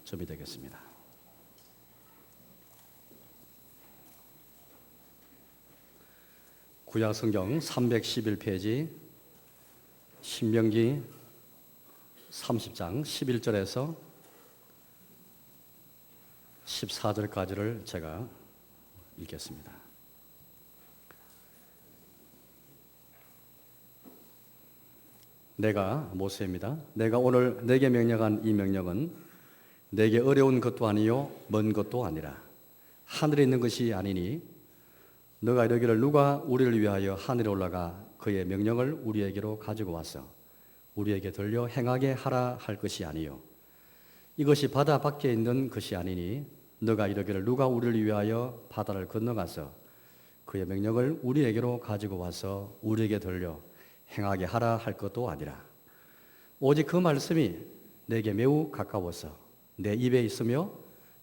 점이 되겠습니다. 구약성경 311페이지 신명기 30장 11절에서 14절까지를 제가 읽겠습니다. 내가 모세입니다. 내가 오늘 내게 명령한 이 명령은 내게 어려운 것도 아니요 먼 것도 아니라 하늘에 있는 것이 아니니 너가 이르기를 누가 우리를 위하여 하늘에 올라가 그의 명령을 우리에게로 가지고 와서 우리에게 들려 행하게 하라 할 것이 아니요 이것이 바다 밖에 있는 것이 아니니 너가 이르기를 누가 우리를 위하여 바다를 건너가서 그의 명령을 우리에게로 가지고 와서 우리에게 들려 행하게 하라 할 것도 아니라 오직 그 말씀이 내게 매우 가까워서 내 입에 있으며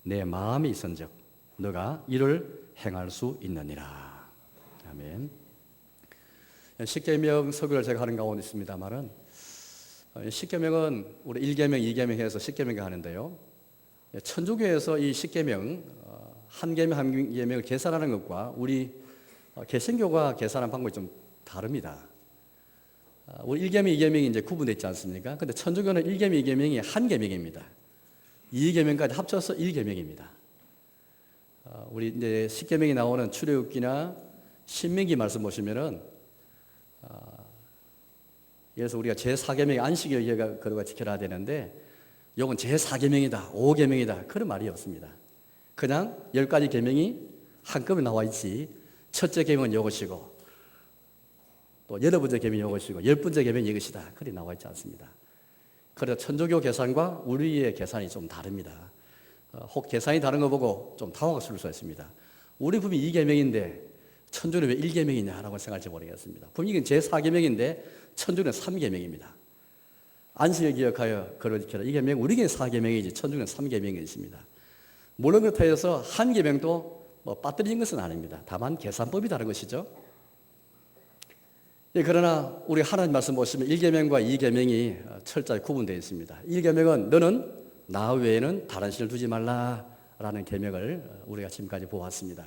내 마음에 있은즉 너가 이를 행할 수 있느니라. 아멘. 십계명 설교를 제가 하는 가운데 있습니다만은 십계명은 우리 1계명, 2계명 해서 십계명을 하는데요. 천주교에서 이 십계명 한 계명 한 계명을 계산하는 것과 우리 개신교가 계산하는 방법이 좀 다릅니다. 우리 1계명, 2계명이 이제 구분되어 있지 않습니까? 근데 천주교는 1계명, 2계명이 한 계명입니다. 2계명까지 합쳐서 1계명입니다. 우리 이제 십계명이 나오는 출애굽기나 신명기 말씀 보시면은 예를 들어서 우리가 제4계명이 안식일을 거룩하 지켜야 되는데 이건 제4계명이다, 5계명이다 그런 말이 없습니다. 그냥 10가지 계명이 한꺼번에 나와 있지 첫째 계명은 이것이고 또 8번째 계명이 이것이고 10번째 계명이 이것이다 그리 나와 있지 않습니다. 그래서 천주교 계산과 우리의 계산이 좀 다릅니다. 혹 계산이 다른 거 보고 좀 당황스러울 수 있습니다. 우리 분명히 2계명인데 천주는 왜 1계명이냐라고 생각할지 모르겠습니다. 분명히 제4계명인데 천주는 3계명입니다. 안식을 기억하여 거룩 지켜라. 이 계명 우리에게는 4계명이지 천주는 3계명이 있습니다. 물론 그렇다 해서 한 계명도 빠뜨린 것은 아닙니다. 다만 계산법이 다른 것이죠. 그러나 우리 하나님 말씀 보시면 1계명과 2계명이 철저히 구분되어 있습니다. 1계명은 너는 나 외에는 다른 신을 두지 말라라는 계명을 우리가 지금까지 보았습니다.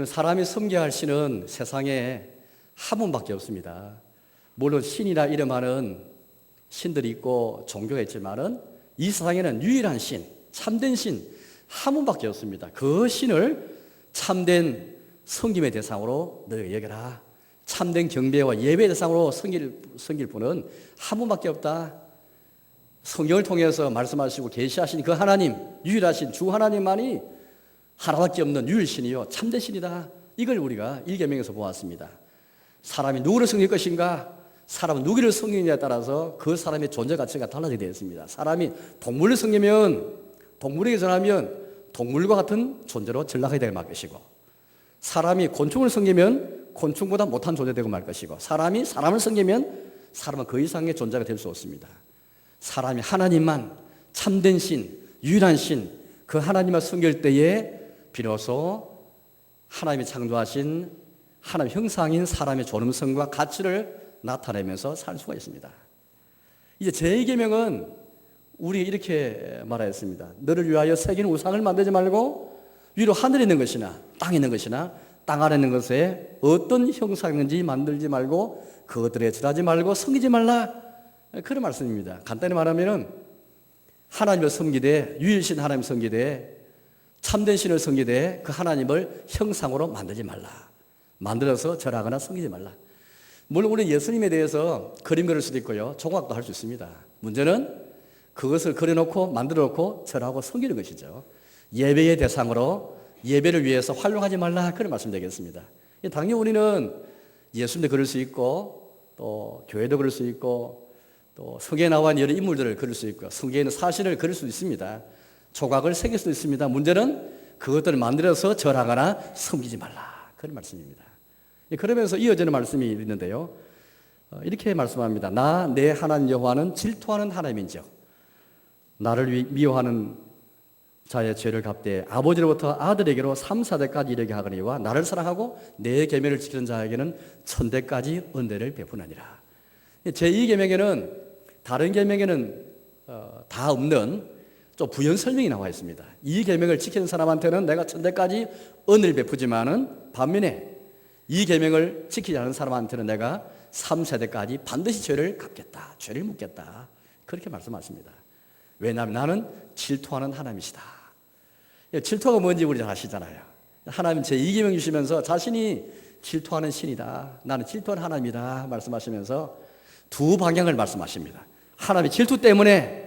사람이 섬겨야 할 신은 세상에 한 분밖에 없습니다. 물론 신이라 이름하는 신들이 있고 종교가 있지만은 이 세상에는 유일한 신, 참된 신 한 분밖에 없습니다. 그 신을 참된 섬김의 대상으로 너희가 여겨라. 참된 경배와 예배의 대상으로 섬길 분은 한 분밖에 없다. 성경을 통해서 말씀하시고 계시하신 그 하나님, 유일하신 주 하나님만이 하나밖에 없는 유일신이요 참된 신이다. 이걸 우리가 1계명에서 보았습니다. 사람이 누구를 섬길 것인가? 사람은 누구를 섬기느냐에 따라서 그 사람의 존재 가치가 달라지게 되어 있습니다. 사람이 동물을 섬기면 동물에게 전하면 동물과 같은 존재로 전락하게 될 것이고 사람이 곤충을 섬기면 곤충보다 못한 존재 되고 말 것이고 사람이 사람을 섬기면 사람은 그 이상의 존재가 될 수 없습니다. 사람이 하나님만 참된 신, 유일한 신, 그 하나님을 섬길 때에 비로소 하나님이 창조하신 하나님 형상인 사람의 존엄성과 가치를 나타내면서 살 수가 있습니다. 이제 제2계명은 우리 이렇게 말하였습니다. 너를 위하여 새긴 우상을 만들지 말고 위로 하늘에 있는 것이나 땅에 있는 것이나 땅 아래 있는 것에 어떤 형상인지 만들지 말고 그것들에 절하지 말고 섬기지 말라 그런 말씀입니다. 간단히 말하면 하나님을 섬기되 유일신 하나님 섬기되 참된 신을 섬기되 그 하나님을 형상으로 만들지 말라. 만들어서 절하거나 섬기지 말라. 물론 우리 예수님에 대해서 그림 그릴 수도 있고요. 조각도 할 수 있습니다. 문제는 그것을 그려놓고 만들어놓고 절하고 섬기는 것이죠. 예배의 대상으로 예배를 위해서 활용하지 말라 그런 말씀 되겠습니다. 당연히 우리는 예수님도 그릴 수 있고 또 교회도 그릴 수 있고 또 성경에 나와 있는 여러 인물들을 그릴 수 있고 성경에 있는 사실을 그릴 수 있습니다. 조각을 새길 수도 있습니다. 문제는 그것들을 만들어서 절하거나 섬기지 말라 그런 말씀입니다. 그러면서 이어지는 말씀이 있는데요. 이렇게 말씀합니다. 나 내 하나님 여호와는 질투하는 하나님인즉 나를 미워하는 자의 죄를 갚되 아버지로부터 아들에게로 3, 4대까지 이르게 하거니와 나를 사랑하고 내 계명을 지키는 자에게는 1000대까지 은혜를 베푸느니라. 제2계명에는 다른 계명에는 다 없는 좀 부연 설명이 나와 있습니다. 이 계명을 지키는 사람한테는 내가 천대까지 은혜를 베푸지만은 반면에 이 계명을 지키지 않은 사람한테는 내가 3세대까지 반드시 죄를 갚겠다. 죄를 묻겠다. 그렇게 말씀하십니다. 왜냐하면 나는 질투하는 하나님이시다. 질투가 뭔지 우리 잘 아시잖아요. 하나님 제2계명 주시면서 자신이 질투하는 신이다. 나는 질투하는 하나님이다. 말씀하시면서 두 방향을 말씀하십니다. 하나님의 질투 때문에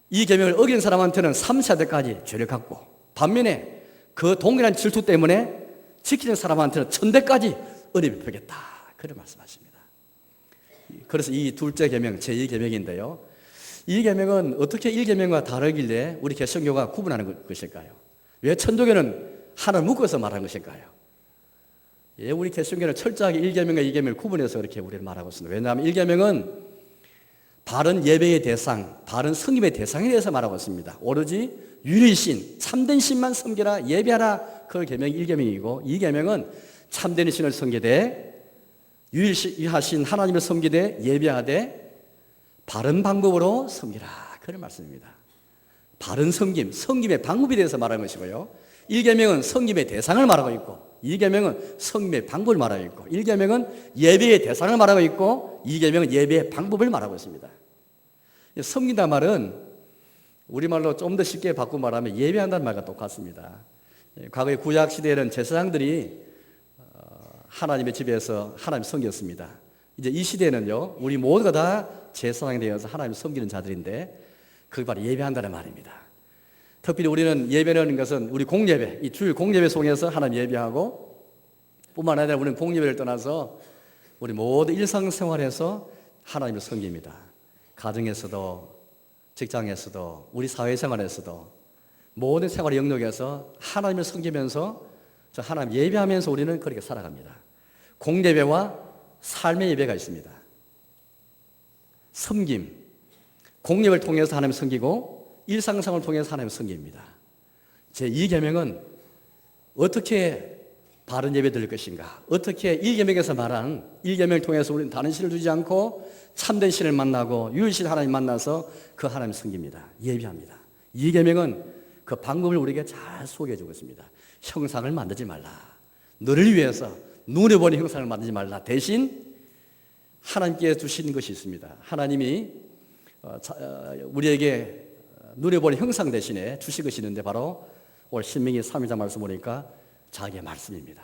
이 계명을 어긴 사람한테는 3세대까지 죄를 갚고 반면에 그 동일한 질투 때문에 지키는 사람한테는 천대까지 은혜 베푸겠다. 그런 말씀하십니다. 그래서 이 둘째 계명, 제2계명인데요. 이 계명은 어떻게 1계명과 다르길래 우리 개신교가 구분하는 것일까요? 왜 천주교는 하나를 묶어서 말하는 것일까요? 예, 우리 개신교는 철저하게 1계명과 2계명을 구분해서 그렇게 우리를 말하고 있습니다. 왜냐하면 1계명은 바른 예배의 대상, 바른 성김의 대상에 대해서 말하고 있습니다. 오로지 유일신, 참된 신만 섬기라, 예배하라. 그 계명이 1계명이고 2계명은 참된 신을 섬기되 유일하신 하나님을 섬기되 예배하되 바른 방법으로 섬기라. 그런 말씀입니다. 바른 섬김, 섬김의 방법에 대해서 말하는 것이고요. 1계명은 섬김의 대상을 말하고 있고 2계명은 섬김의 방법을 말하고 있고 1계명은 예배의 대상을 말하고 있고 2계명은 예배의 방법을 말하고 있습니다. 섬긴다는 말은 우리말로 좀 더 쉽게 바꾸고 말하면 예배한다는 말과 똑같습니다. 과거의 구약 시대에는 제사장들이 하나님의 집에서 하나님 섬겼습니다. 이제 이 시대에는요, 우리 모두가 다 제사장이 되어서 하나님을 섬기는 자들인데 그게 바로 예배한다는 말입니다. 특별히 우리는 예배라는 것은 우리 공예배, 이 주일 공예배 속에서 하나님 예배하고 뿐만 아니라 우리는 공예배를 떠나서 우리 모두 일상생활에서 하나님을 섬깁니다. 가정에서도 직장에서도 우리 사회생활에서도 모든 생활의 영역에서 하나님을 섬기면서 하나님 예배하면서 우리는 그렇게 살아갑니다. 공예배와 삶의 예배가 있습니다. 섬김, 공예배를 통해서 하나님을 섬기고 일상생활을 통해서 하나님을 섬깁니다. 제2계명은 어떻게 바른 예배 드릴 것인가, 어떻게 1계명에서 말한 1계명을 통해서 우리는 다른 신을 두지 않고 참된 신을 만나고 유일신 하나님 만나서 그 하나님을 섬깁니다. 예배합니다. 2계명은 그 방법을 우리에게 잘 소개해 주고 있습니다. 형상을 만들지 말라. 너를 위해서 눈에 보는 형상을 만들지 말라. 대신 하나님께 주신 것이 있습니다. 하나님이 우리에게 눈에 보는 형상 대신에 주신 것이 있는데 바로 오늘 신명기 3장 말씀 보니까 자기의 말씀입니다.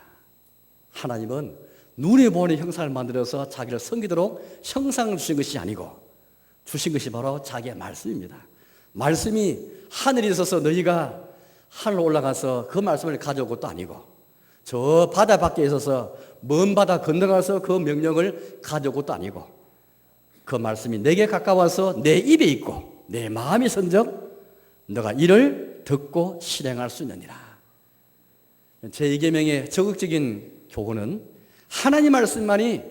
하나님은 눈에 보는 형상을 만들어서 자기를 섬기도록 형상을 주신 것이 아니고 주신 것이 바로 자기의 말씀입니다. 말씀이 하늘에 있어서 너희가 하늘로 올라가서 그 말씀을 가져올 것도 아니고 저 바다 밖에 있어서 먼 바다 건너가서 그 명령을 가져올 것도 아니고 그 말씀이 내게 가까워서 내 입에 있고 내 마음이 선적 너가 이를 듣고 실행할 수 있느니라. 제2계명의 적극적인 교훈은 하나님 말씀만이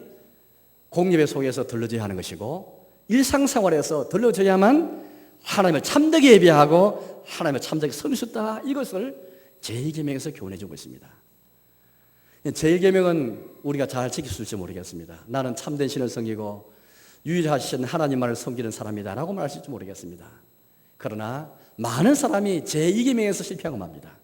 공예배 속에서 들려져야 하는 것이고 일상생활에서 들려져야만 하나님을 참되게 예배하고 하나님을 참되게 섬길 수 있다. 이것을 제2계명에서 교훈해 주고 있습니다. 제1계명은 우리가 잘 지킬 수 있을지 모르겠습니다. 나는 참된 신을 섬기고 유일하신 하나님만을 섬기는 사람이다 라고 말하실지 모르겠습니다. 그러나 많은 사람이 제2계명에서 실패하고 맙니다.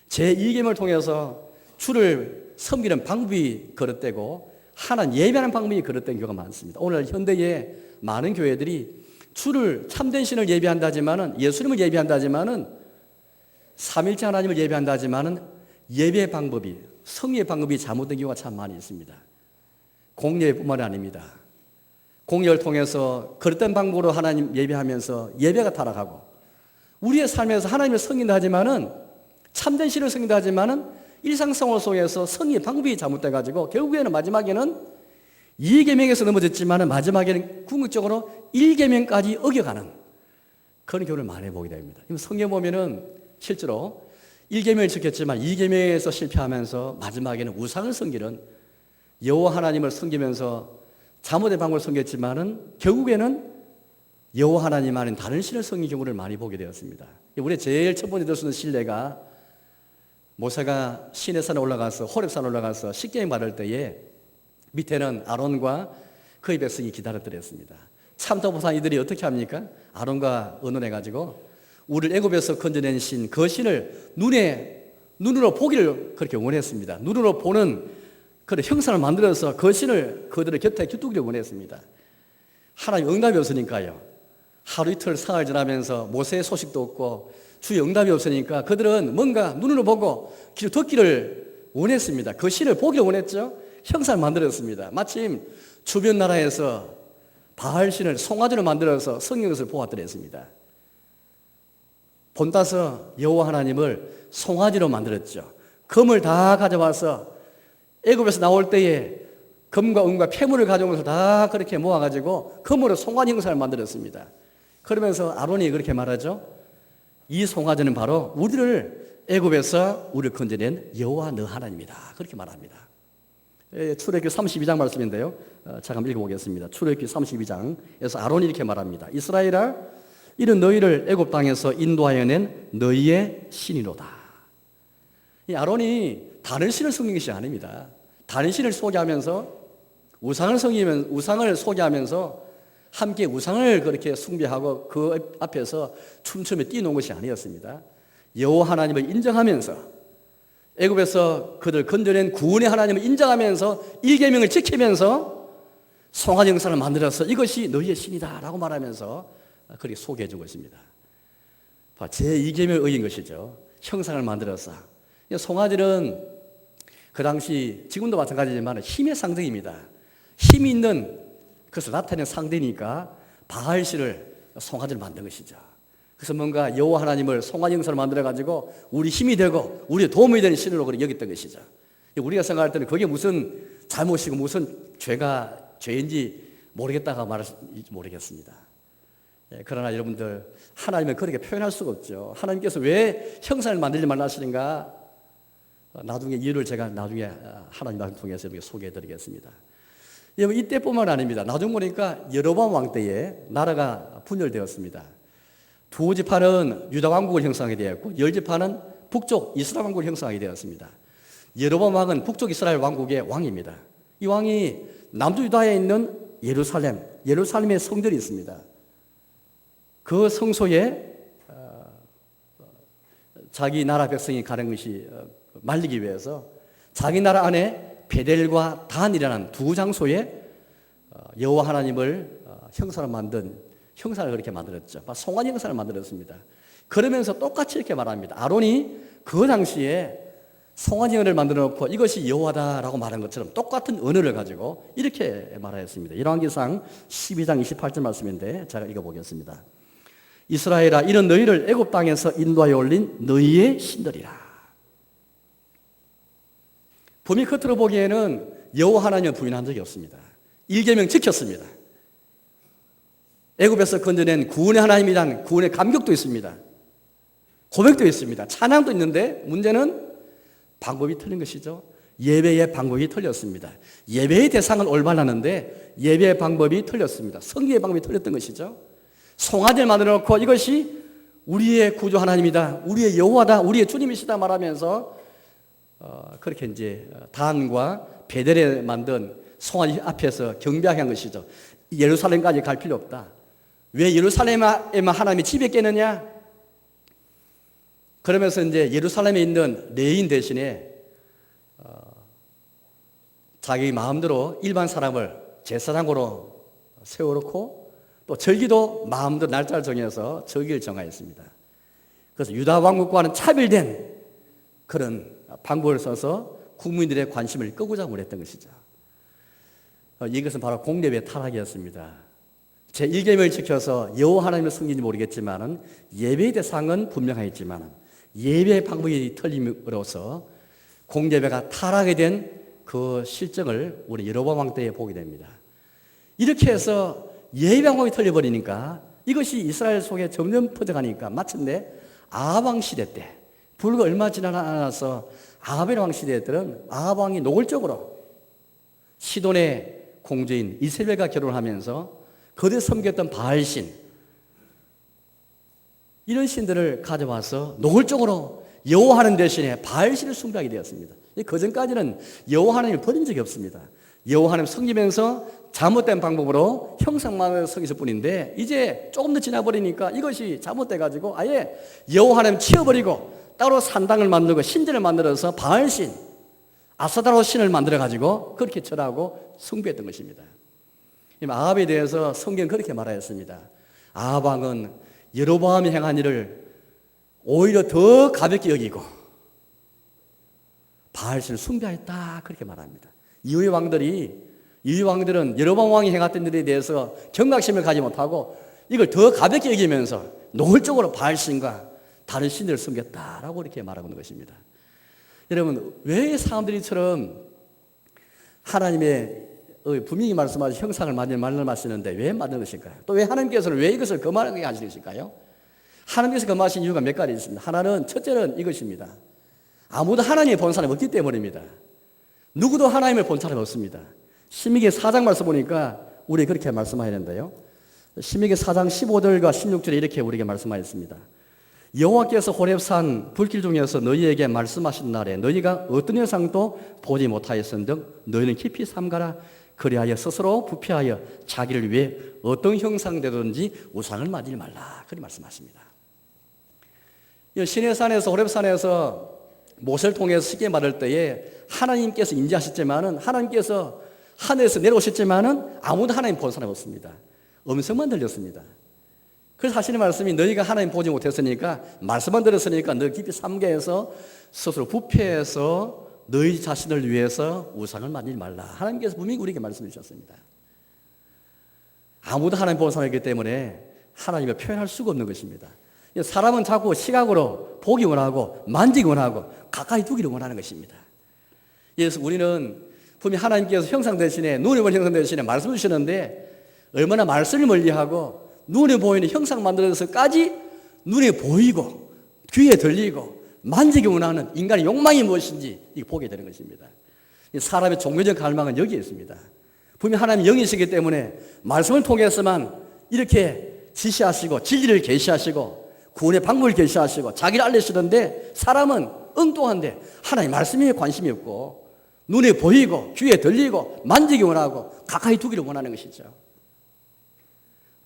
제2계명을 통해서 주를 섬기는 방법이 거릇되고 하나님 예배하는 방법이 거릇된 경우가 많습니다. 오늘 현대의 많은 교회들이 주를 참된 신을 예배한다지만은 예수님을 예배한다지만은 삼일째 하나님을 예배한다지만은 예배 방법이 성의의 방법이 잘못된 경우가 참 많이 있습니다. 공예뿐만 아닙니다. 공예를 통해서 그릇된 방법으로 하나님 예배하면서 예배가 타락하고 우리의 삶에서 하나님을 섬긴다 하지만은 참된 신을 섬긴다 하지만은 일상생활 속에서 성의의 방법이 잘못돼가지고 결국에는 마지막에는 2계명에서 넘어졌지만은 마지막에는 궁극적으로 1계명까지 어겨가는 그런 경우를 많이 보게 됩니다. 성경 보면은 실제로 1계명을 지켰지만 2계명에서 실패하면서 마지막에는 우상을 섬기는 여호와 하나님을 섬기면서 잘못된 방법을 섬겼지만은 결국에는 여호와 하나님 아닌 다른 신을 섬긴 경우를 많이 보게 되었습니다. 우리 제일 첫 번째 들 수 있는 신뢰가 모세가 시내산에 올라가서 호렙산에 올라가서 십계명 받을 때에 밑에는 아론과 그의 백성이 기다렸더랬습니다. 참다못한 이들이 어떻게 합니까? 아론과 의논해가지고 우리를 애굽에서 건져낸 신, 그 신을 눈으로 보기를 그렇게 원했습니다. 눈으로 보는 그런 형상을 만들어서 그 신을 그들의 곁에 두기를 원했습니다. 하나님 응답이 없으니까요. 하루 이틀 사흘 지나면서 모세의 소식도 없고 주의 응답이 없으니까 그들은 뭔가 눈으로 보고 귀로 듣기를 원했습니다. 그 신을 보기를 원했죠. 형상을 만들었습니다. 마침 주변 나라에서 바알신을 송아지로 만들어서 성경에서 보았더랬습니다. 본따서 여호와 하나님을 송아지로 만들었죠. 금을 다 가져와서 애굽에서 나올 때에 금과 은과 폐물을 가져오면서 다 그렇게 모아가지고 금으로 송아지 형상을 만들었습니다. 그러면서 아론이 그렇게 말하죠. 이 송아지는 바로 우리를 애굽에서 우리를 건져낸 여호와 너 하나님이다. 그렇게 말합니다. 출애굽기 32장 말씀인데요. 잠깐 읽어보겠습니다. 출애굽기 32장에서 아론이 이렇게 말합니다. 이스라엘아, 이는 너희를 애굽 땅에서 인도하여 낸 너희의 신이로다. 이 아론이 다른 신을 섬긴 것이 아닙니다. 다른 신을 소개하면서 우상을 소개하면서 함께 우상을 그렇게 숭배하고 그 앞에서 춤추며 뛰노는 것이 아니었습니다. 여호와 하나님을 인정하면서 애굽에서 그들 건져낸 구원의 하나님을 인정하면서 일계명을 지키면서 송아지 형상을 만들어서 이것이 너희의 신이다라고 말하면서 그렇게 소개해 준 것입니다. 제2계명을 어긴 것이죠. 형상을 만들어서. 송아지는 그 당시 지금도 마찬가지지만 힘의 상징입니다. 힘이 있는 그것을 나타내는 상대니까 바알신을 송아지를 만든 것이죠. 그래서 뭔가 여호와 하나님을 송아지 형상을 만들어가지고 우리 힘이 되고 우리의 도움이 되는 신으로 여겼던 것이죠. 우리가 생각할 때는 그게 무슨 잘못이고 무슨 죄인지 모르겠다가 말할지 모르겠습니다. 그러나 여러분들, 하나님은 그렇게 표현할 수가 없죠. 하나님께서 왜 형상을 만들지 말라 하시는가? 나중에 이유를 제가 나중에 하나님 말씀 통해서 이렇게 소개해 드리겠습니다. 여러분, 이때뿐만 아닙니다. 나중 보니까 여로보암 왕 때에 나라가 분열되었습니다. 두 지파는 유다 왕국을 형성하게 되었고, 열 지파는 북쪽 이스라엘 왕국을 형성하게 되었습니다. 여로보암 왕은 북쪽 이스라엘 왕국의 왕입니다. 이 왕이 남쪽 유다에 있는 예루살렘의 성전이 있습니다. 그 성소에 자기 나라 백성이 가는 것이 말리기 위해서 자기 나라 안에 베델과 단이라는 두 장소에 여호와 하나님을 형상을 그렇게 만들었죠. 송아지 형상을 만들었습니다. 그러면서 똑같이 이렇게 말합니다. 아론이 그 당시에 송아지 언어를 만들어 놓고 이것이 여호와다라고 말한 것처럼 똑같은 언어를 가지고 이렇게 말하였습니다. 열왕기상 12장 28절 말씀인데 제가 읽어보겠습니다. 이스라엘아, 이는 너희를 애굽 땅에서 인도하여 올린 너희의 신들이라. 범위 겉으로 보기에는 여호와 하나님을 부인한 적이 없습니다. 일계명 지켰습니다. 애굽에서 건져낸 구원의 하나님이란 구원의 감격도 있습니다. 고백도 있습니다. 찬양도 있는데 문제는 방법이 틀린 것이죠. 예배의 방법이 틀렸습니다. 예배의 대상은 올바랐는데 예배의 방법이 틀렸습니다. 성기의 방법이 틀렸던 것이죠. 송아지를 만들어 놓고 이것이 우리의 구주 하나님이다, 우리의 여호와다, 우리의 주님이시다 말하면서 그렇게 이제 단과 베델에 만든 송아지 앞에서 경배하게 한 것이죠. 예루살렘까지 갈 필요 없다. 왜 예루살렘에만 하나님이 지배했겠느냐? 그러면서 이제 예루살렘에 있는 레인 대신에 자기 마음대로 일반 사람을 제사장으로 세워놓고 또 절기도 마음대로 날짜를 정해서 절기를 정하였습니다. 그래서 유다 왕국과는 차별된 그런 방법을 써서 국민들의 관심을 끄고자 했던 것이죠. 이것은 바로 공예배의 타락이었습니다. 제1계명을 지켜서 여호와 하나님을 섬기는지 모르겠지만 예배의 대상은 분명하였지만 예배의 방법이 틀림으로써 공예배가 타락하게 된 그 실정을 우리 여로보암 왕 때에 보게 됩니다. 이렇게 해서 예배 방법이 틀려버리니까 이것이 이스라엘 속에 점점 퍼져가니까 마침내 아합 왕 시대 때 불과 얼마 지나지 않아서 아합의 왕 시대 때는 아합 왕이 노골적으로 시돈의 공주인 이세벨과 결혼하면서 그들 섬겼던 바알신, 이런 신들을 가져와서 노골적으로 여호와 하나님 대신에 바알신을 숭배하게 되었습니다. 그전까지는 여호와 하나님을 버린 적이 없습니다. 여호와 하나님 섬기면서 잘못된 방법으로 형상만을 섬겼을 뿐인데 이제 조금 더 지나버리니까 이것이 잘못돼가지고 아예 여호와 하나님 치워버리고 따로 산당을 만들고 신전을 만들어서 바알신, 아스타로 신을 만들어가지고 그렇게 절하고 숭배했던 것입니다. 아합에 대해서 성경은 그렇게 말하였습니다. 아합 왕은 여로보암이 행한 일을 오히려 더 가볍게 여기고 바알신을 숭배하였다 그렇게 말합니다. 이후의 왕들은 여로보암 왕이 행했던 일에 대해서 경각심을 가지 못하고 이걸 더 가볍게 여기면서 노골적으로 바알신과 다른 신들을 섬겼다라고 이렇게 말하고 있는 것입니다. 여러분, 왜 사람들이처럼 하나님의 분명히 말씀하신 형상을 말씀하시는데 왜 만든 것일까요? 또 왜 하나님께서는 왜 이것을 금하게 하시는 것일까요? 하나님께서 금하신 이유가 몇 가지 있습니다. 하나는, 첫째는 이것입니다. 아무도 하나님을 본 사람이 없기 때문입니다. 누구도 하나님을 본 사람이 없습니다. 신명기 4장 말씀 보니까 우리 그렇게 말씀하였는데요. 신명기 4장 15절과 16절에 이렇게 우리에게 말씀하였습니다. 여호와께서 호렙산 불길 중에서 너희에게 말씀하신 날에 너희가 어떤 형상도 보지 못하였은즉 너희는 깊이 삼가라. 그리하여 스스로 부패하여 자기를 위해 어떤 형상되든지 우상을 만지지 말라. 그렇게 말씀하십니다. 시내산에서 호렙산에서 모세를 통해서 시계 말할 때에 하나님께서 임재하셨지만은 하나님께서 하늘에서 내려오셨지만은 아무도 하나님 본 사람이 없습니다. 음성만 들렸습니다. 그래서 하시는 말씀이 너희가 하나님 보지 못했으니까 말씀만 들었으니까 너 깊이 삼가해서 스스로 부패해서 너희 자신을 위해서 우상을 만지지 말라. 하나님께서 분명히 우리에게 말씀해 주셨습니다. 아무도 하나님 보는 사람이기 때문에 하나님을 표현할 수가 없는 것입니다. 사람은 자꾸 시각으로 보기 원하고 만지기 원하고 가까이 두기를 원하는 것입니다. 그래서 우리는 분명히 하나님께서 형상 대신에 눈에 보이는 형상 대신에 말씀을 주시는데 얼마나 말씀을 멀리하고 눈에 보이는 형상 만들어서까지 눈에 보이고 귀에 들리고 만지기 원하는 인간의 욕망이 무엇인지 보게 되는 것입니다. 사람의 종교적 갈망은 여기에 있습니다. 분명히 하나님이 영이시기 때문에 말씀을 통해서만 이렇게 지시하시고 진리를 계시하시고 구원의 방법을 계시하시고 자기를 알리시는데 사람은 엉뚱한데 하나님 말씀에 관심이 없고 눈에 보이고 귀에 들리고 만지기 원하고 가까이 두기를 원하는 것이죠.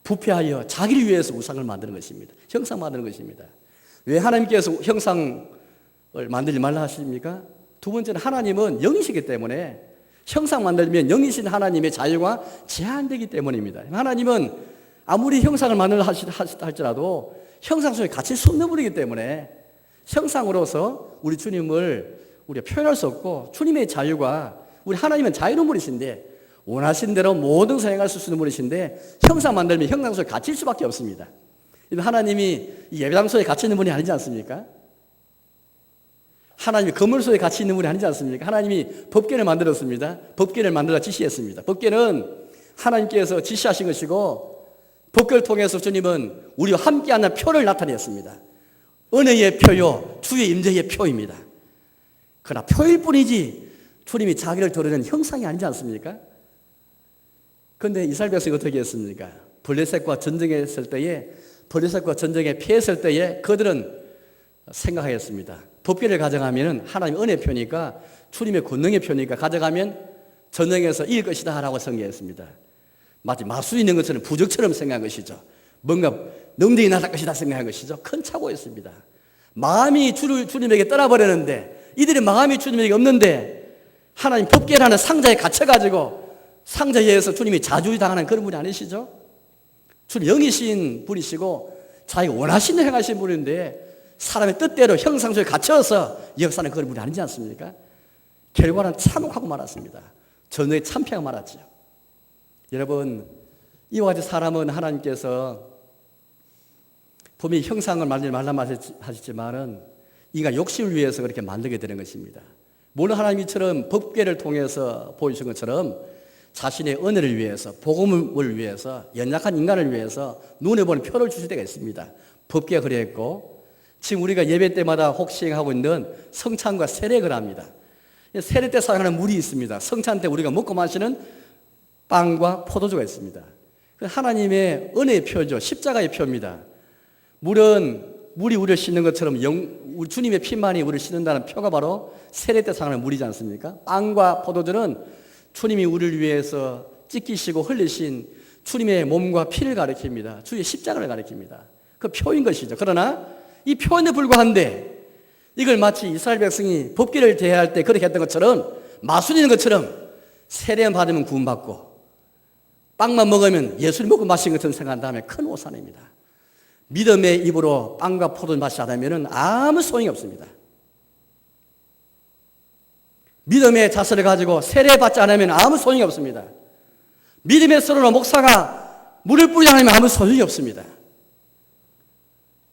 부패하여 자기를 위해서 우상을 만드는 것입니다. 형상 만드는 것입니다. 왜 하나님께서 형상을 만들지 말라 하십니까? 두 번째는 하나님은 영이시기 때문에 형상 만들면 영이신 하나님의 자유가 제한되기 때문입니다. 하나님은 아무리 형상을 만들라 할지라도 형상 속에 같이 숨겨버리기 때문에 형상으로서 우리 주님을 우리가 표현할 수 없고 주님의 자유가 우리 하나님은 자유로운 분이신데 원하신 대로 모든 것을 행할 수 있는 분이신데 형상 만들면 형상 속에 갇힐 수밖에 없습니다. 하나님이 예배당소에 갇혀 있는 분이 아니지 않습니까? 하나님이 건물 속에 갇혀 있는 분이 아니지 않습니까? 하나님이 법궤를 만들었습니다. 법궤를 만들어 지시했습니다. 법궤는 하나님께서 지시하신 것이고 법궤를 통해서 주님은 우리와 함께하는 표를 나타냈습니다. 은혜의 표요, 주의 임재의 표입니다. 그러나 표일 뿐이지 주님이 자기를 드러내는 형상이 아니지 않습니까? 그런데 이스라엘 백성이 어떻게 했습니까? 블레셋과 전쟁했을 때에 블레셋과 전쟁에 피했을 때에 그들은 생각하였습니다. 법궤를 가져가면 하나님의 은혜 표니까 주님의 권능의 표니까 가져가면 전쟁에서 이길 것이다 라고 생각했습니다. 마치 마수 있는 것처럼 부적처럼 생각한 것이죠. 뭔가 능력이 나설 것이다 생각한 것이죠. 큰 착오였습니다. 마음이 주님에게 떠나버렸는데 이들의 마음이 주님에게 없는데 하나님 법궤라는 상자에 갇혀가지고 상자에 의해서 주님이 자주당하는 그런 분이 아니시죠? 주님 영이신 분이시고 자기가 원하시는 행하신 분인데 사람의 뜻대로 형상 속에 갇혀서 역사는 그런 분이 아니지 않습니까? 결과는 참혹하고 말았습니다. 전쟁에 참패하고 말았죠. 여러분, 이와 같이 사람은 하나님께서 분명히 형상을 만들지 말라 하셨지만은 인간 욕심을 위해서 그렇게 만들게 되는 것입니다. 물론 하나님이처럼 법궤를 통해서 보여주신 것처럼 자신의 은혜를 위해서 복음을 위해서 연약한 인간을 위해서 눈에 보는 표를 주실 때가 있습니다. 법궤가 그랬고 지금 우리가 예배 때마다 혹시 하고 있는 성찬과 세례를 합니다. 세례 때 사용하는 물이 있습니다. 성찬 때 우리가 먹고 마시는 빵과 포도주가 있습니다. 하나님의 은혜의 표죠. 십자가의 표입니다. 물은 물이 우리를 씻는 것처럼 우리 주님의 피만이 우리를 씻는다는 표가 바로 세례 때 사용하는 물이지 않습니까? 빵과 포도주는 주님이 우리를 위해서 찢기시고 흘리신 주님의 몸과 피를 가리킵니다. 주의 십자가를 가리킵니다. 그 표인 것이죠. 그러나 이 표현에 불과한데 이걸 마치 이스라엘 백성이 법궤를 대할 때 그렇게 했던 것처럼 마술인 것처럼 세례만 받으면 구원받고 빵만 먹으면 예수님 먹고 마신 것처럼 생각한 다음에 큰 오산입니다. 믿음의 입으로 빵과 포도를 마시지 않으면 아무 소용이 없습니다. 믿음의 자세를 가지고 세례받지 않으면 아무 소용이 없습니다. 믿음의 서로로 목사가 물을 뿌리지 않으면 아무 소용이 없습니다.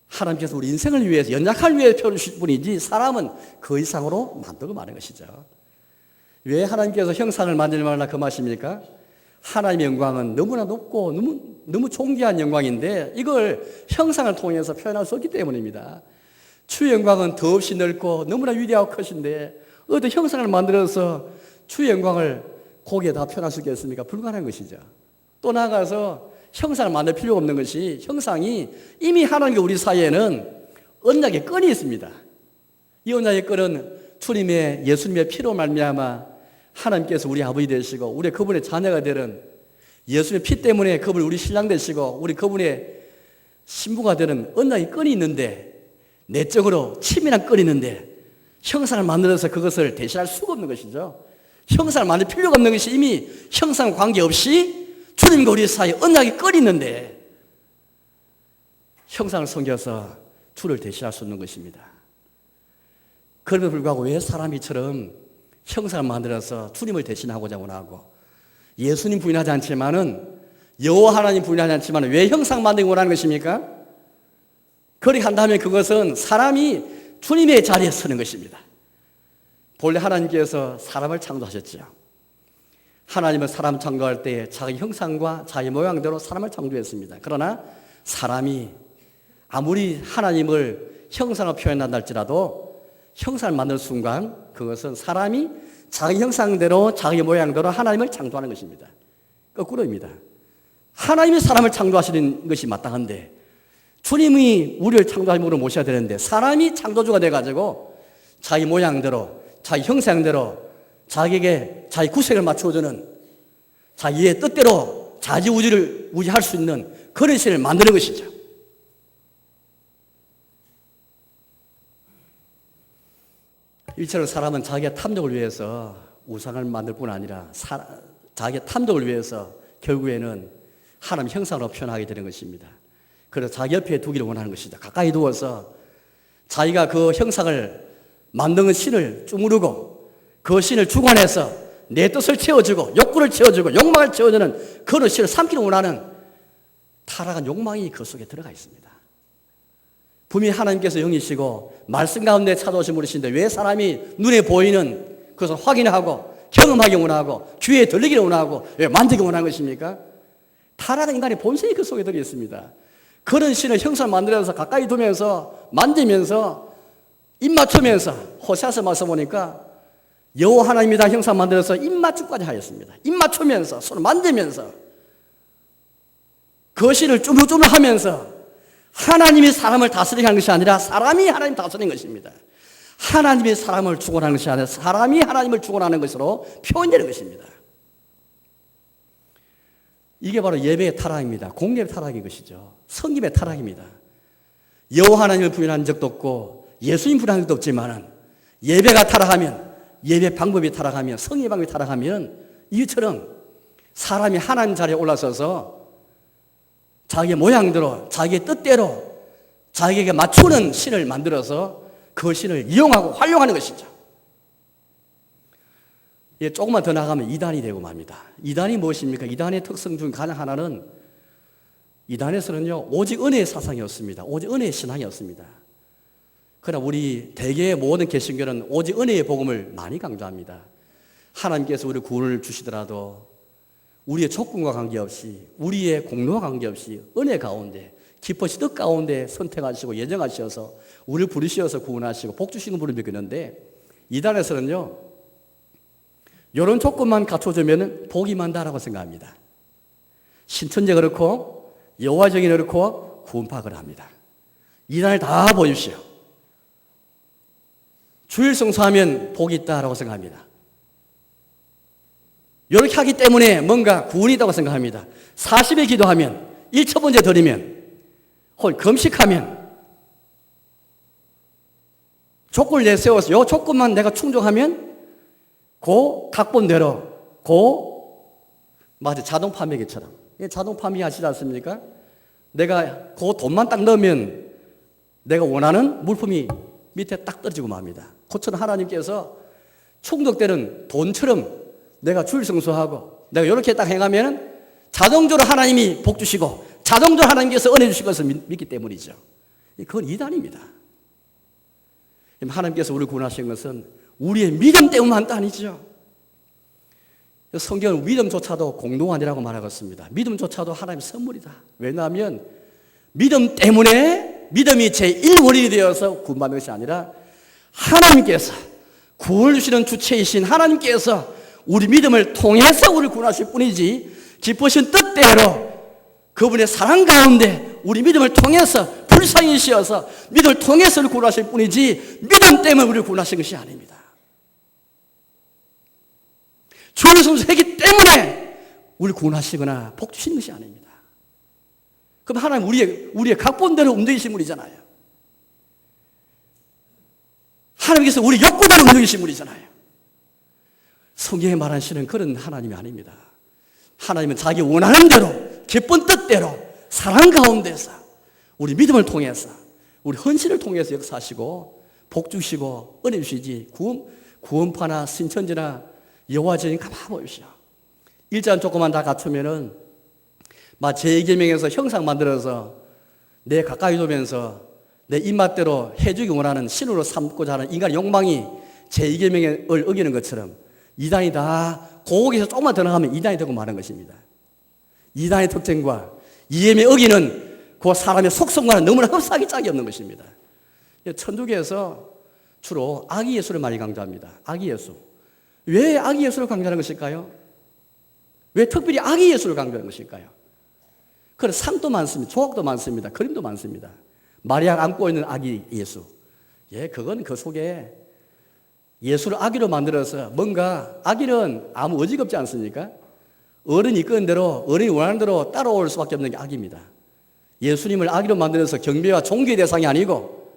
하나님께서 우리 인생을 위해서 연약할 위해 펴주실 분이지 사람은 그 이상으로 만들고 마는 것이죠. 왜 하나님께서 형상을 만들지 말라 그 말씀입니까? 하나님의 영광은 너무나 높고 너무 존귀한 영광인데 이걸 형상을 통해서 표현할 수 없기 때문입니다. 주의 영광은 더없이 넓고 너무나 위대하고 크신데 어떤 형상을 만들어서 주의 영광을 거기에다 표현할 수 있겠습니까? 불가능한 것이죠. 또 나아가서 형상을 만들 필요가 없는 것이 형상이 이미 하나님과 우리 사이에는 언약의 끈이 있습니다. 이 언약의 끈은 주님의 예수님의 피로 말미암아 하나님께서 우리 아버지 되시고 우리 그분의 자녀가 되는 예수님의 피 때문에 그분 우리 신랑 되시고 우리 그분의 신부가 되는 언약의 끈이 있는데 내적으로 치밀한 끈이 있는데 형상을 만들어서 그것을 대신할 수가 없는 것이죠. 형상을 만들 필요가 없는 것이 이미 형상 관계없이 주님과 우리 사이에 언약이 끈이 있는데 형상을 섬겨서 주를 대신할 수 없는 것입니다. 그럼에도 불구하고 왜 사람이처럼 형상을 만들어서 주님을 대신하고자 원하고 예수님 부인하지 않지만은 여호와 하나님 부인하지 않지만 왜 형상 만들기 원하는 것입니까? 그렇게 한다면 그것은 사람이 주님의 자리에 서는 것입니다. 본래 하나님께서 사람을 창조하셨죠. 하나님은 사람 창조할 때 자기 형상과 자기 모양대로 사람을 창조했습니다. 그러나 사람이 아무리 하나님을 형상으로 표현한다 할지라도 형상을 만들 순간 그것은 사람이 자기 형상대로 자기 모양대로 하나님을 창조하는 것입니다. 거꾸로입니다. 하나님이 사람을 창조하시는 것이 마땅한데 주님이 우리를 창조하심으로 모셔야 되는데 사람이 창조주가 돼가지고 자기 모양대로 자기 형상대로 자기에게 자기 구색을 맞추어주는 자기의 뜻대로 자지우지를 우지할 수 있는 그런 신을 만드는 것이죠. 이처럼 사람은 자기의 탐욕을 위해서 우상을 만들 뿐 아니라 자기의 탐욕을 위해서 결국에는 하나님 형상으로 표현하게 되는 것입니다. 그래서 자기 옆에 두기를 원하는 것이죠. 가까이 두어서 자기가 그 형상을 만드는 신을 주무르고 그 신을 주관해서 내 뜻을 채워주고 욕구를 채워주고 욕망을 채워주는 그런 신을 삼키는 원하는 타락한 욕망이 그 속에 들어가 있습니다. 분명히 하나님께서 영이시고 말씀 가운데 찾아오신 분이신데 왜 사람이 눈에 보이는 그것을 확인하고 경험하기 원하고 귀에 들리기를 원하고 왜 만지기 원하는 것입니까? 타락한 인간의 본성이 그 속에 들어 있습니다. 그런 신을 형상을 만들어서 가까이 두면서 만지면서 입 맞추면서 호세아서 말씀 보니까 여호와 하나님이 다 형상 만들어서 입 맞춤까지 하였습니다. 입 맞추면서 손을 만지면서 그 신을 쪼물쪼물 하면서 하나님이 사람을 다스리게 하는 것이 아니라 사람이 하나님 다스리는 것입니다. 하나님이 사람을 주관하는 것이 아니라 사람이 하나님을 주관하는 것으로 표현되는 것입니다. 이게 바로 예배의 타락입니다. 공예의 타락인 것이죠. 성김의 타락입니다. 여호와 하나님을 부인한 적도 없고 예수님 부인한 적도 없지만 예배가 타락하면 예배 방법이 타락하면 성의 방법이 타락하면 이처럼 사람이 하나님 자리에 올라서서 자기의 모양대로 자기의 뜻대로 자기에게 맞추는 신을 만들어서 그 신을 이용하고 활용하는 것이죠. 조금만 더 나가면 이단이 되고 맙니다. 이단이 무엇입니까? 이단의 특성 중 가장 하나는 이단에서는요 오직 은혜의 사상이었습니다. 오직 은혜의 신앙이었습니다. 그러나 우리 대개의 모든 개신교는 오직 은혜의 복음을 많이 강조합니다. 하나님께서 우리 구원을 주시더라도 우리의 조건과 관계없이 우리의 공로와 관계없이 은혜 가운데 기뻐시 뜻 가운데 선택하시고 예정하셔서 우리를 부르셔서 구원하시고 복 주시는 분을 믿겠는데 이단에서는요 이런 조건만 갖춰주면 복이 많다라고 생각합니다. 신천지 그렇고 여호와적인 그렇고 구원파를 합니다. 이단을 다 보십시오. 주일 성수하면 복이 있다라고 생각합니다. 이렇게 하기 때문에 뭔가 구원이 있다고 생각합니다. 40일 기도하면, 1초번째 드리면, 혹은 금식하면, 조건을 내세워서 요 조건만 내가 충족하면 그 각본대로 마치 자동 판매기처럼, 자동 판매 하시지 않습니까? 내가 그 돈만 딱 넣으면 내가 원하는 물품이 밑에 딱 떨어지고 맙니다. 그처럼 하나님께서 충족되는 돈처럼 내가 주일 성수하고 내가 이렇게 딱 행하면 자동적으로 하나님이 복 주시고 자동적으로 하나님께서 은혜 주실 것을 믿기 때문이죠. 그건 이단입니다. 하나님께서 우리를 구원하신 것은 우리의 믿음 때문만도 아니죠. 성경은 믿음조차도 공동아니라고 말하겠습니다. 믿음조차도 하나님의 선물이다. 왜냐하면 믿음 때문에 믿음이 제1원인이 되어서 구원받는 것이 아니라 하나님께서 구원을 주시는 주체이신 하나님께서 우리 믿음을 통해서 우리를 구원하실 뿐이지 기쁘신 뜻대로 그분의 사랑 가운데 우리 믿음을 통해서 불쌍히시어서 믿음을 통해서 우리를 구원하실 뿐이지 믿음 때문에 우리를 구원하신 것이 아닙니다. 주를 성수했기 때문에 우리를 구원하시거나 복 주시는 것이 아닙니다. 그럼 하나님 우리의 각본대로 움직이신 분이잖아요. 하나님께서 우리 욕구대로 움직이신 분이잖아요. 성경에 말하시는 그런 하나님이 아닙니다. 하나님은 자기 원하는 대로 기쁜 뜻대로 사랑 가운데서 우리 믿음을 통해서 우리 헌신을 통해서 역사하시고 복 주시고 은혜 주시지 구원파나 신천지나 여호와전인 가만 보십시오. 일자는 조금만 다 갖추면은 막 제2계명에서 형상 만들어서 내 가까이 두면서 내 입맛대로 해주기 원하는 신으로 삼고자 하는 인간의 욕망이 제2계명을 어기는 것처럼 이단이 다 거기서 조금만 더 나가면 이단이 되고 마는 것입니다. 이단의 특징과 이계명 어기는 그 사람의 속성과는 너무나 흡사하기 짝이 없는 것입니다. 천주교에서 주로 아기 예수를 많이 강조합니다. 아기 예수. 왜 아기 예수를 강조하는 것일까요? 왜 특별히 아기 예수를 강조하는 것일까요? 그런 상도 많습니다. 조각도 많습니다. 그림도 많습니다. 마리아가 안고 있는 아기 예수. 그건 그 속에 예수를 아기로 만들어서 뭔가 아기는 아무 의지가 없지 않습니까? 어른이 이끄는 대로 어른이 원하는 대로 따라올 수밖에 없는 게 아기입니다. 예수님을 아기로 만들어서 경배와 종교의 대상이 아니고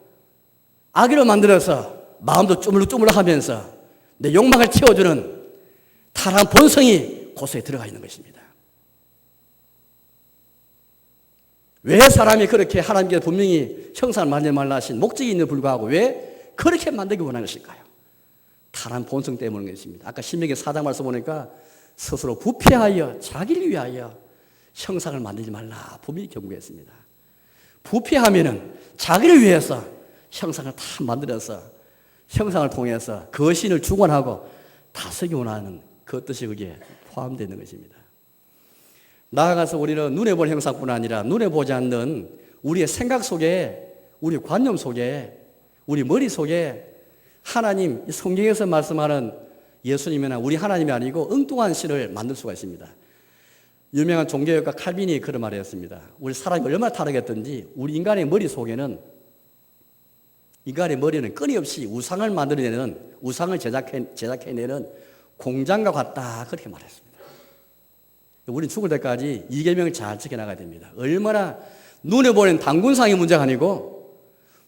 아기로 만들어서 마음도 쪼물락쪼물락하면서 내 욕망을 채워주는 타락한 본성이 그 속에 들어가 있는 것입니다. 왜 사람이 그렇게 하나님께서 분명히 형상을 만들지 말라 하신 목적이 있는데 불구하고 왜 그렇게 만들기 원하는 것일까요? 타락한 본성 때문인 것입니다. 아까 신명기 4장 말씀 보니까 스스로 부패하여 자기를 위하여 형상을 만들지 말라 분명히 경고했습니다. 부패하면은 자기를 위해서 형상을 다 만들어서 형상을 통해서 거신을 주관하고 다스리기 원하는 그 뜻이 거기에 포함되어 있는 것입니다. 나아가서 우리는 눈에 볼 형상뿐 아니라 눈에 보지 않는 우리의 생각 속에 우리 관념 속에 우리 머리 속에 하나님 성경에서 말씀하는 예수님이나 우리 하나님이 아니고 엉뚱한 신을 만들 수가 있습니다. 유명한 종교학자 칼빈이 그런 말을 했습니다. 우리 사람이 얼마나 타락했든지 우리 인간의 머리 속에는 인간의 머리는 끊임없이 우상을 만들어내는 우상을 제작해내는 공장과 같다 그렇게 말했습니다. 우리는 죽을 때까지 이 계명을 잘 지켜나가야 됩니다. 얼마나 눈에 보이는 단군상이 문제가 아니고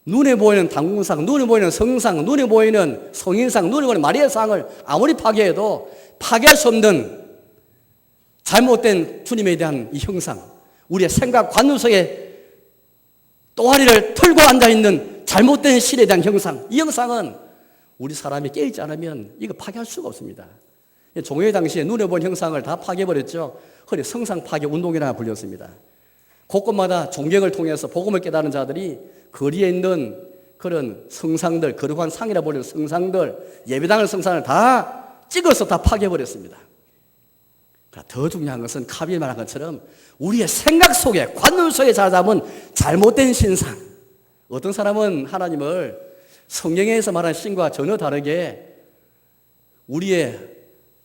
눈에 보이는 단군상, 눈에 보이는 성상, 눈에 보이는 성인상, 눈에 보이는 마리아의 상을 아무리 파괴해도 파괴할 수 없는 잘못된 주님에 대한 이 형상, 우리의 생각 관념 속에 또아리를 털고 앉아있는 잘못된 신에 대한 형상, 이 형상은 우리 사람이 깨어있지 않으면 이거 파괴할 수가 없습니다. 종교의 당시에 눈에 본 형상을 다 파괴해버렸죠. 그래 성상 파괴 운동이라 불렸습니다. 곳곳마다 종교를 통해서 복음을 깨달은 자들이 거리에 있는 그런 성상들, 거룩한 상이라 불리는 성상들, 예배당을 성상을 다 찍어서 다 파괴해버렸습니다. 더 중요한 것은 카빈이 말한 것처럼 우리의 생각 속에 관념 속에 자리 잡은 잘못된 신상. 어떤 사람은 하나님을 성경에서 말하는 신과 전혀 다르게 우리의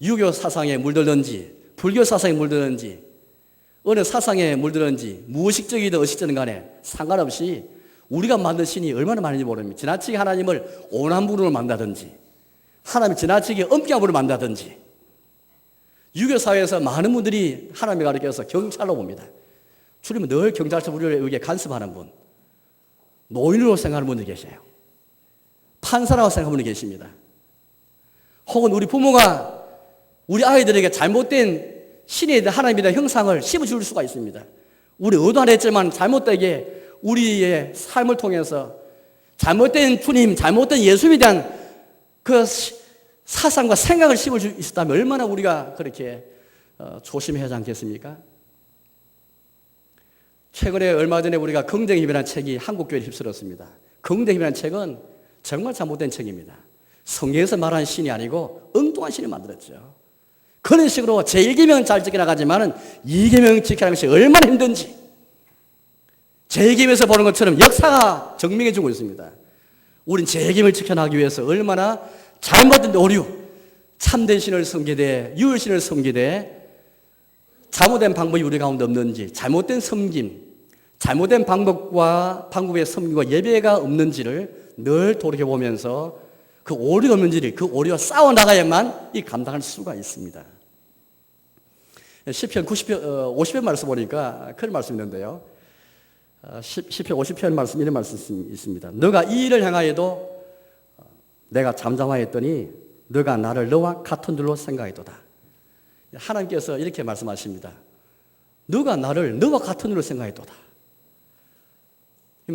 유교 사상에 물들든지 불교 사상에 물들든지 어느 사상에 물들든지 무의식적이든 의식적이든 간에 상관없이 우리가 만든 신이 얼마나 많은지 모릅니다. 지나치게 하나님을 온한 분으로 만다든지 하나님이 지나치게 엄격한 분으로 만다든지 유교 사회에서 많은 분들이 하나님의 가르쳐서 경찰로 봅니다. 주님은 늘 경찰서 우리를 위해 간섭하는 분, 노인으로 생각하는 분들이 계세요. 판사라고 생각하는 분이 계십니다. 혹은 우리 부모가 우리 아이들에게 잘못된 신에 대한 하나님에 대한 형상을 심어줄 수가 있습니다. 우리 의도 안 했지만 잘못되게 우리의 삶을 통해서 잘못된 주님, 잘못된 예수님에 대한 그 사상과 생각을 심을 수 있었다면 얼마나 우리가 그렇게 조심해야 하지 않겠습니까? 최근에 얼마 전에 우리가 긍정의 힘이라는 책이 한국교회에 휩쓸었습니다. 긍정의 힘이라는 책은 정말 잘못된 책입니다. 성경에서 말하는 신이 아니고 엉뚱한 신을 만들었죠. 그런 식으로 제1계명은 잘 지켜나가지만 2계명 지키라는 것이 얼마나 힘든지 제1계명에서 보는 것처럼 역사가 증명해 주고 있습니다. 우린 제1계명을 지켜나가기 위해서 얼마나 잘못된 오류, 참된 신을 섬기되 유일신을 섬기되 잘못된 방법이 우리 가운데 없는지, 잘못된 섬김, 잘못된 방법의 섬김과 예배가 없는지를 늘 돌이켜보면서 그 오류가 없는지를 그 오류와 싸워나가야만 이 감당할 수가 있습니다. 시편 50편 말씀 보니까 그런 말씀이 있는데요. 시편 50편 말씀 이런 말씀이 있습니다. 너가 이 일을 행하여도 내가 잠잠하였더니 너가 나를 너와 같은 줄로 생각하도다. 하나님께서 이렇게 말씀하십니다. 너가 나를 너와 같은 줄로 생각하도다.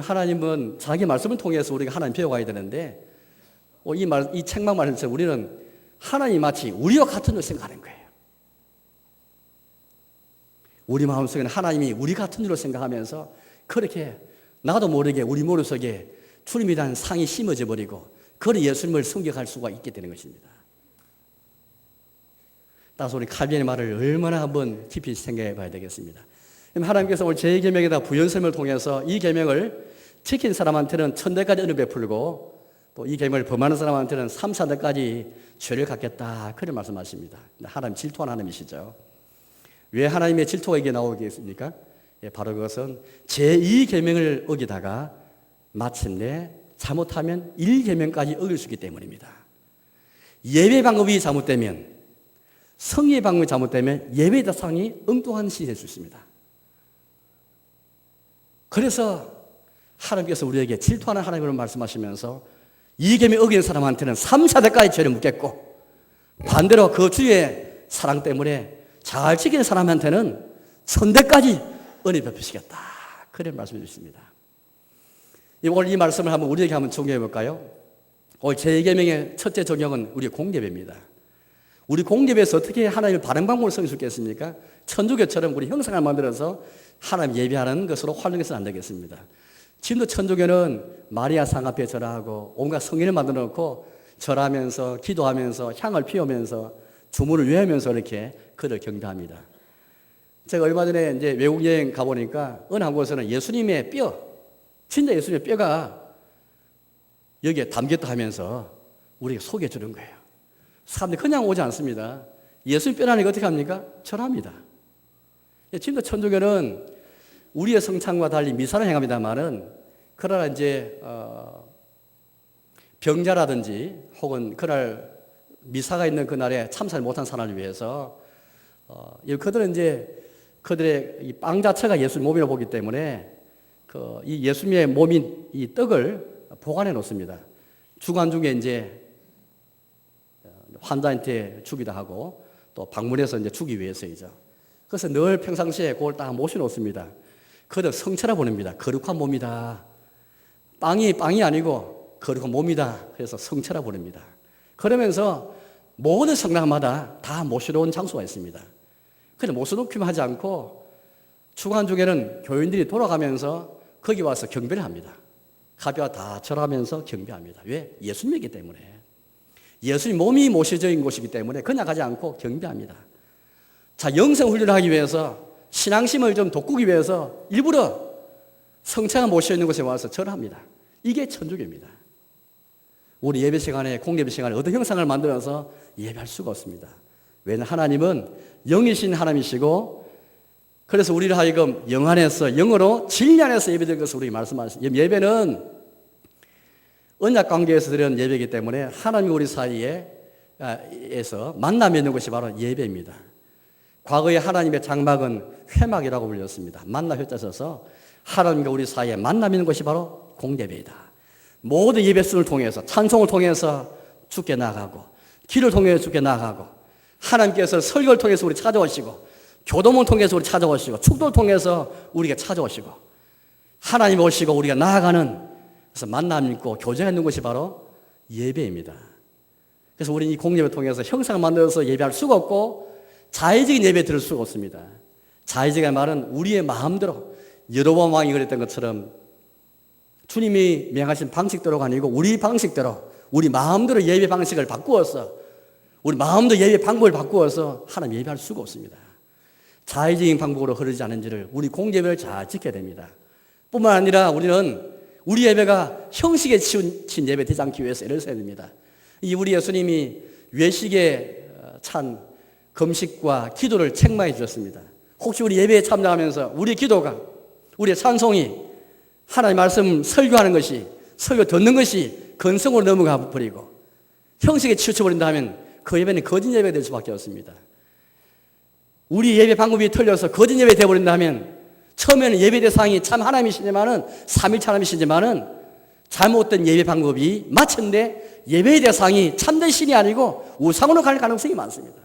하나님은 자기 말씀을 통해서 우리가 하나님 배워가야 되는데 이 책만 말해서 우리는 하나님 마치 우리와 같은 줄로 생각하는 거예요. 우리 마음속에는 하나님이 우리 같은 줄로 생각하면서 그렇게 나도 모르게 우리 머릿속에 주님에 대한 상이 심어져 버리고 그런 예수님을 섬겨갈 수가 있게 되는 것입니다. 따라서 우리 칼빈의 말을 얼마나 한번 깊이 생각해 봐야 되겠습니다. 하나님께서 오늘 제2계명에다 부연성을 통해서 이 계명을 지킨 사람한테는 천대까지 은혜 베풀고 또 이 계명을 범하는 사람한테는 3, 4대까지 죄를 갚겠다 그런 말씀하십니다. 하나님 질투하는 하나님이시죠. 왜 하나님의 질투가 이게 나오겠습니까? 바로 그것은 제2계명을 어기다가 마침내 잘못하면 1계명까지 어길 수 있기 때문입니다. 예배 방법이 잘못되면 성의 방법이 잘못되면 예배 대상이 엉뚱한 신이 될 수 있습니다. 그래서 하나님께서 우리에게 질투하는 하나님을 말씀하시면서 2계명 어기는 사람한테는 3, 4대까지 죄를 묻겠고 반대로 그 주의 사랑 때문에 잘 지키는 사람한테는 1000대까지 은혜 베푸시겠다. 그런 말씀해 주십니다. 오늘 이 말씀을 한번 우리에게 한번 적용해 볼까요? 오늘 제2계명의 첫째 적용은 우리 공예배입니다. 우리 공예배에서 어떻게 하나님을 바른 방법으로 섬길 수 있겠습니까? 천주교처럼 우리 형상을 만들어서 하나님 예배하는 것으로 활용해서는 안 되겠습니다. 지금도 천주교는 마리아 상 앞에 절하고 온갖 성인을 만들어 놓고 절하면서 기도하면서 향을 피우면서 주문을 외우면서 이렇게 그를 경배합니다. 제가 얼마 전에 이제 외국 여행 가보니까 어느 한 곳에서는 예수님의 뼈, 진짜 예수님의 뼈가 여기에 담겼다 하면서 우리에게 소개해 주는 거예요. 사람들이 그냥 오지 않습니다. 예수님 뼈라니까 어떻게 합니까? 절합니다. 지금도 천주교는 우리의 성찬과 달리 미사를 행합니다만은 그러나 이제 병자라든지 혹은 그날 미사가 있는 그날에 참사를 못한 사람을 위해서 그들은 이제 그들의 이 빵 자체가 예수님 몸이라고 보기 때문에 이 예수님의 몸인 이 떡을 보관해 놓습니다. 주간 중에 이제 환자한테 주기도 하고 또 방문해서 이제 주기 위해서이죠. 그래서 늘 평상시에 그걸 딱 모셔 놓습니다. 그들 성체라 보냅니다. 거룩한 몸이다. 빵이 아니고 거룩한 몸이다. 그래서 성체라 보냅니다. 그러면서 모든 성당마다 다 모셔놓은 장소가 있습니다. 그런데 모셔놓기만 하지 않고 주간 중에는 교인들이 돌아가면서 거기 와서 경배를 합니다. 가비와 다 절하면서 경배합니다. 왜? 예수님이기 때문에. 예수님 몸이 모셔져 있는 곳이기 때문에 그냥 가지 않고 경배합니다. 자, 영성 훈련을 하기 위해서 신앙심을 좀 돋구기 위해서 일부러 성체가 모셔 있는 곳에 와서 절합니다. 이게 천주교입니다. 우리 예배 시간에 공예배 시간에 어떤 형상을 만들어서 예배할 수가 없습니다. 왜냐하면 하나님은 영이신 하나님이시고 그래서 우리를 하여금 영 안에서 영으로 진리 안에서 예배될 것을 우리에게 말씀하십니다. 예배는 언약 관계에서 드리는 예배이기 때문에 하나님과 우리 사이에서 만남이 있는 것이 바로 예배입니다. 과거에 하나님의 장막은 회막이라고 불렸습니다. 만나 회자 써서 하나님과 우리 사이에 만남 있는 것이 바로 공예배이다. 모든 예배순을 통해서 찬송을 통해서 주께 나가고 길을 통해서 주께 나가고 하나님께서 설교를 통해서 우리 찾아오시고 교도문을 통해서 우리 찾아오시고 축도를 통해서 우리가 찾아오시고 하나님 오시고 우리가 나아가는 그래서 만남 있고 교제가 있는 것이 바로 예배입니다. 그래서 우리는 이 공예배를 통해서 형상을 만들어서 예배할 수가 없고 자의적인 예배 드릴 수가 없습니다. 자의적인 말은 우리의 마음대로 여로보암 왕이 그랬던 것처럼 주님이 명하신 방식대로가 아니고 우리 방식대로 우리 마음대로 예배 방식을 바꾸어서 우리 마음대로 예배 방법을 바꾸어서 하나님 예배할 수가 없습니다. 자의적인 방법으로 흐르지 않은지를 우리 공예배를 잘 지켜야 됩니다. 뿐만 아니라 우리는 우리 예배가 형식에 치운 예배 되지 않기 위해서 애를 써야 됩니다. 이 우리 예수님이 외식에 찬 금식과 기도를 책망해 주셨습니다. 혹시 우리 예배에 참여하면서 우리 기도가 우리의 찬송이 하나님의 말씀 설교하는 것이 설교 듣는 것이 건성으로 넘어가 버리고 형식에 치우쳐버린다면 그 예배는 거짓 예배가 될 수밖에 없습니다. 우리 예배 방법이 틀려서 거짓 예배 되어버린다면 처음에는 예배 대상이 참 하나님이시지만은 삼위일체 하나님이시지만은 잘못된 예배 방법이 마침내 예배의 대상이 참된 신이 아니고 우상으로 갈 가능성이 많습니다.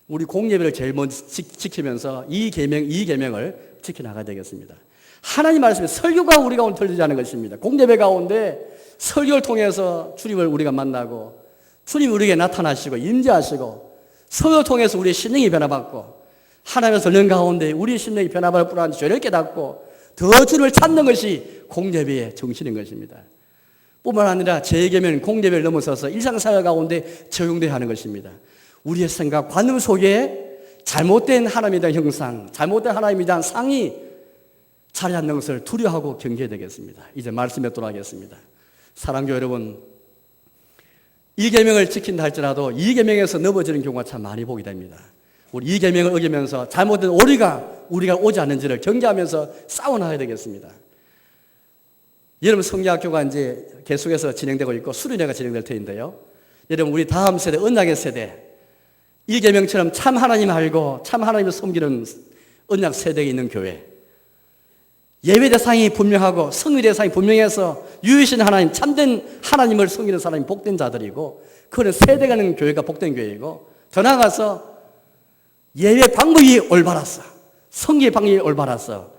우리 공예배를 제일 먼저 지키면서 이 계명을 지켜나가야 되겠습니다. 하나님 말씀에 설교가 우리 가운데 들리지 않은 것입니다. 공예배 가운데 설교를 통해서 주님을 우리가 만나고 주님이 우리에게 나타나시고 임재하시고 설교를 통해서 우리의 심령이 변화받고 하나님의 설령 가운데 우리의 심령이 변화받을 뿐 아니라 죄를 깨닫고 더 주님을 찾는 것이 공예배의 정신인 것입니다. 뿐만 아니라 제 계명 공예배를 넘어서서 일상생활 가운데 적용되어야 하는 것입니다. 우리의 생각, 관념 속에 잘못된 하나님에 대한 형상, 잘못된 하나님에 대한 상이 자리 앉는 것을 두려워하고 경계해야 되겠습니다. 이제 말씀에 돌아가겠습니다. 사랑교회 여러분, 이 계명을 지킨다 할지라도 이 계명에서 넘어지는 경우가 참 많이 보게 됩니다. 우리 이 계명을 어기면서 잘못된 우리가 오지 않는지를 경계하면서 싸워나가야 되겠습니다. 여러분 성리학교가 이제 계속해서 진행되고 있고 수련회가 진행될 터인데요. 여러분 우리 다음 세대, 언약의 세대, 이 계명처럼 참 하나님 알고 참 하나님을 섬기는 언약 세대에 있는 교회, 예배 대상이 분명하고 성리 대상이 분명해서 유일신 하나님, 참된 하나님을 섬기는 사람이 복된 자들이고 그런 세대가 있는 교회가 복된 교회이고 더 나아가서 예배 방법이 올바랐어, 성기의 방법이 올바랐어,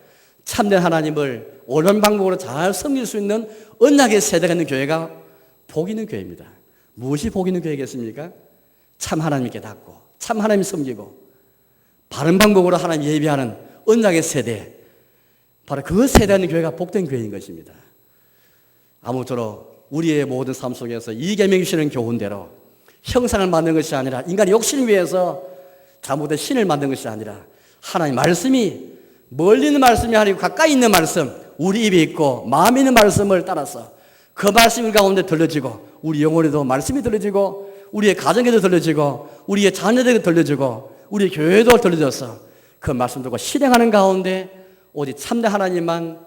참된 하나님을 옳은 방법으로 잘 섬길 수 있는 언약의 세대가 있는 교회가 복 있는 교회입니다. 무엇이 복 있는 교회겠습니까? 참 하나님 깨닫고 참 하나님 섬기고 바른 방법으로 하나님 예배하는 언약의 세대, 바로 그 세대에 있는 교회가 복된 교회인 것입니다. 아무쪼록 우리의 모든 삶 속에서 이 계명이 주시는 교훈대로 형상을 만든 것이 아니라 인간의 욕심을 위해서 잘못된 신을 만든 것이 아니라 하나님 말씀이 멀리 있는 말씀이 아니고 가까이 있는 말씀, 우리 입에 있고 마음에 있는 말씀을 따라서 그 말씀 가운데 들려지고 우리 영혼에도 말씀이 들려지고 우리의 가정에도 들려지고 우리의 자녀들에게 들려지고 우리 교회도 들려져서 그 말씀 듣고 실행하는 가운데 오직 참된 하나님만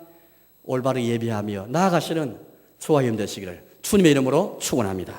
올바르게 예배하며 나아가시는 저와 여러분 되시기를 주님의 이름으로 축원합니다.